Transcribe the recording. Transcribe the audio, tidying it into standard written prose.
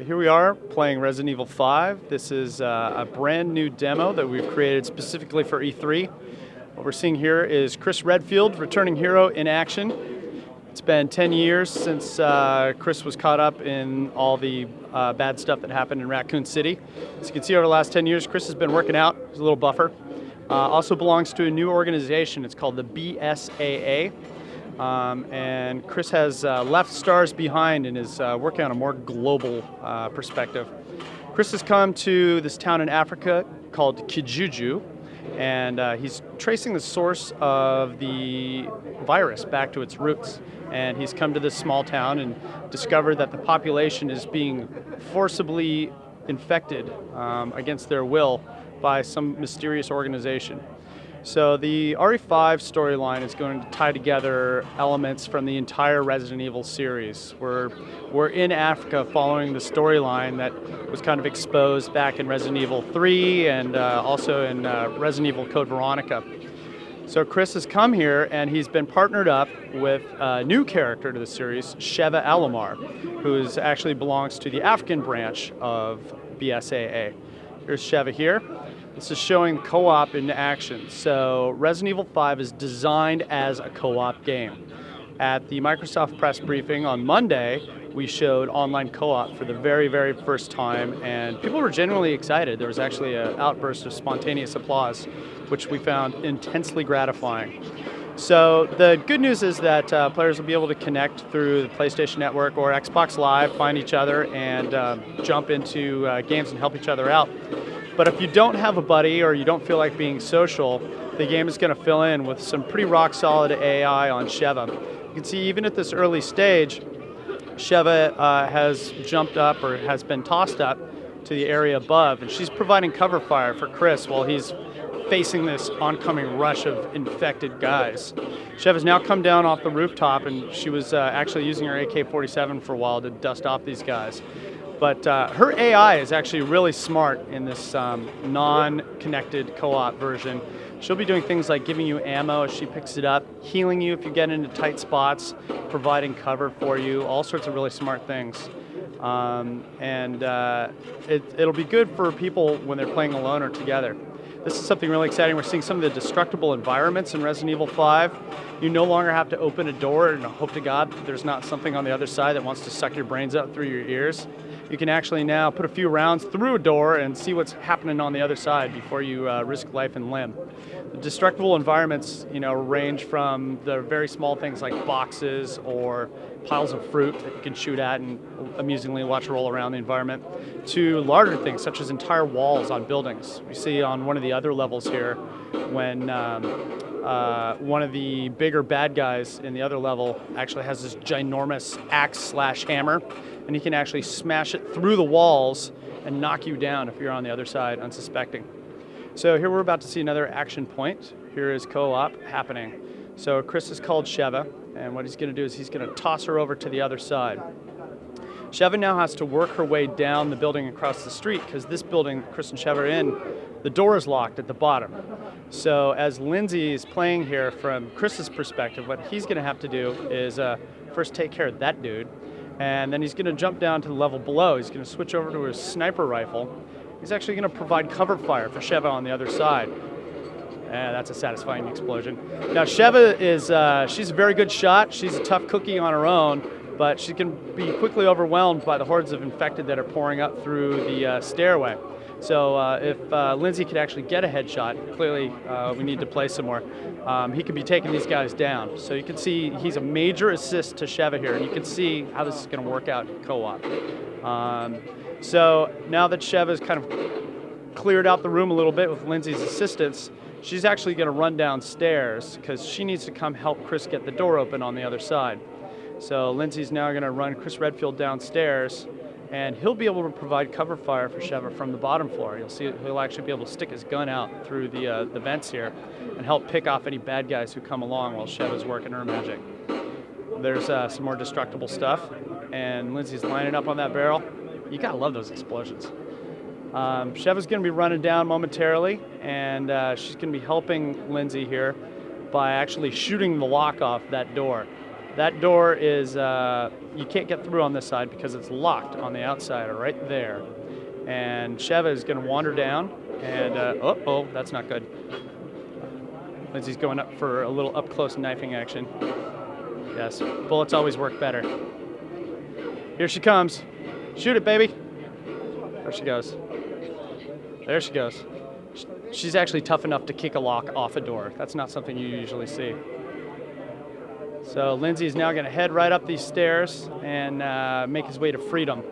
Here we are playing Resident Evil 5. This is a brand new demo that we've created specifically for E3. What we're seeing here is Chris Redfield, returning hero in action. It's been 10 years since Chris was caught up in all the bad stuff that happened in Raccoon City. As you can see, over the last 10 years, Chris has been working out. He's a little buffer. Also belongs to a new organization. It's called the BSAA. And Chris has left stars behind and is working on a more global perspective. Chris has come to this town in Africa called Kijuju, and he's tracing the source of the virus back to its roots. And he's come to this small town and discovered that the population is being forcibly infected against their will by some mysterious organization. So the RE5 storyline is going to tie together elements from the entire Resident Evil series. We're in Africa following the storyline that was kind of exposed back in Resident Evil 3 and also in Resident Evil Code Veronica. So Chris has come here and he's been partnered up with a new character to the series, Sheva Alomar, who actually belongs to the African branch of BSAA. Here's Sheva here. This is showing co-op in action. So Resident Evil 5 is designed as a co-op game. At the Microsoft press briefing on Monday, we showed online co-op for the very, very first time, and people were genuinely excited. There was actually an outburst of spontaneous applause, which we found intensely gratifying. So the good news is that players will be able to connect through the PlayStation Network or Xbox Live, find each other, and jump into games and help each other out. But if you don't have a buddy or you don't feel like being social, the game is going to fill in with some pretty rock-solid AI on Sheva. You can see even at this early stage, Sheva has jumped up or has been tossed up to the area above, and she's providing cover fire for Chris while he's facing this oncoming rush of infected guys. Sheva's now come down off the rooftop, and she was actually using her AK-47 for a while to dust off these guys. But her AI is actually really smart in this non-connected co-op version. She'll be doing things like giving you ammo as she picks it up, healing you if you get into tight spots, providing cover for you, all sorts of really smart things. It'll be good for people when they're playing alone or together. This is something really exciting. We're seeing some of the destructible environments in Resident Evil 5. You no longer have to open a door and hope to God that there's not something on the other side that wants to suck your brains out through your ears. You can actually now put a few rounds through a door and see what's happening on the other side before you risk life and limb. The destructible environments, range from the very small things like boxes or piles of fruit that you can shoot at and amusingly watch roll around the environment, to larger things such as entire walls on buildings. We see on one of the other levels here when one of the bigger bad guys in the other level actually has this ginormous axe/hammer, and he can actually smash it through the walls and knock you down if you're on the other side unsuspecting. So here we're about to see another action point. Here is co-op happening. So Chris is called Sheva, and what he's going to do is he's going to toss her over to the other side. Sheva now has to work her way down the building across the street, because this building Chris and Sheva are in, the door is locked at the bottom. So as Lindsay is playing here from Chris's perspective, what he's going to have to do is first take care of that dude, and then he's going to jump down to the level below. He's going to switch over to his sniper rifle. He's actually going to provide cover fire for Sheva on the other side. And that's a satisfying explosion. Now Sheva she's a very good shot. She's a tough cookie on her own, but she can be quickly overwhelmed by the hordes of infected that are pouring up through the stairway. So if Lindsay could actually get a headshot, clearly we need to play some more, he could be taking these guys down. So you can see he's a major assist to Sheva here, and you can see how this is going to work out in co-op. So now that Sheva's kind of cleared out the room a little bit with Lindsay's assistance, she's actually going to run downstairs because she needs to come help Chris get the door open on the other side. So Lindsay's now going to run Chris Redfield downstairs, and he'll be able to provide cover fire for Sheva from the bottom floor. You'll see he'll actually be able to stick his gun out through the vents here and help pick off any bad guys who come along while Sheva's working her magic. There's some more destructible stuff, and Lindsay's lining up on that barrel. You gotta love those explosions. Sheva's going to be running down momentarily, and she's going to be helping Lindsay here by actually shooting the lock off that door. That door is, you can't get through on this side because it's locked on the outside right there. And Sheva is going to wander down, and oh, that's not good. Lindsay's going up for a little up-close knifing action. Yes, bullets always work better. Here she comes. Shoot it, baby. There she goes. There she goes. She's actually tough enough to kick a lock off a door. That's not something you usually see. So Lindsay's now going to head right up these stairs and make his way to freedom.